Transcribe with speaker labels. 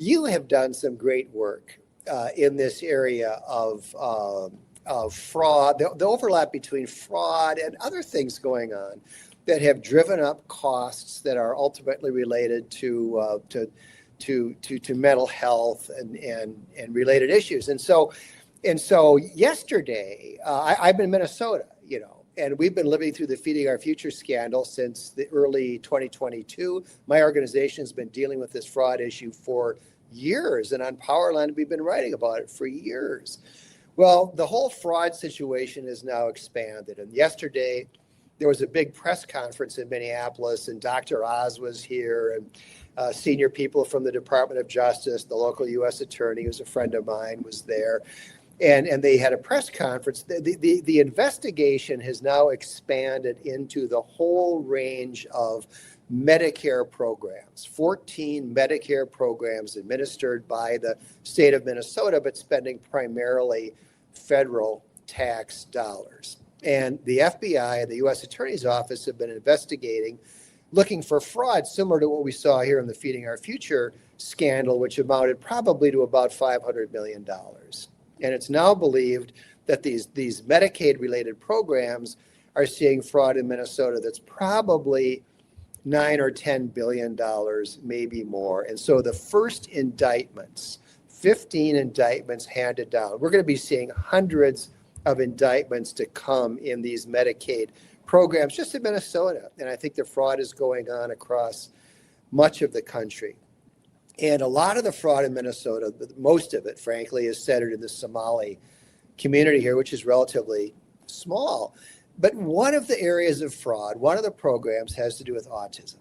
Speaker 1: You have done some great work in this area of fraud, the overlap between fraud and other things going on that have driven up costs that are ultimately related to mental health and related issues. And so yesterday, I've been in Minnesota, and we've been living through the Feeding Our Future scandal since the early 2022. My organization has been dealing with this fraud issue for years, and on Powerland, we've been writing about it for years. Well, the whole fraud situation is now expanded. And yesterday, there was a big press conference in Minneapolis, and Dr. Oz was here, and senior people from the Department of Justice, the local U.S. attorney, who's a friend of mine, was there. And they had a press conference. The investigation has now expanded into the whole range of Medicare programs, 14 Medicare programs administered by the state of Minnesota, but spending primarily federal tax dollars. And the FBI and the U.S. Attorney's Office have been investigating, looking for fraud similar to what we saw here in the Feeding Our Future scandal, which amounted probably to about $500 million. And it's now believed that these Medicaid-related programs are seeing fraud in Minnesota that's probably $9 or $10 billion, maybe more. And so the first indictments, 15 indictments handed down. We're going to be seeing hundreds of indictments to come in these Medicaid programs just in Minnesota. And I think the fraud is going on across much of the country. And a lot of the fraud in Minnesota, most of it, frankly, is centered in the Somali community here, which is relatively small. But one of the areas of fraud, one of the programs has to do with autism.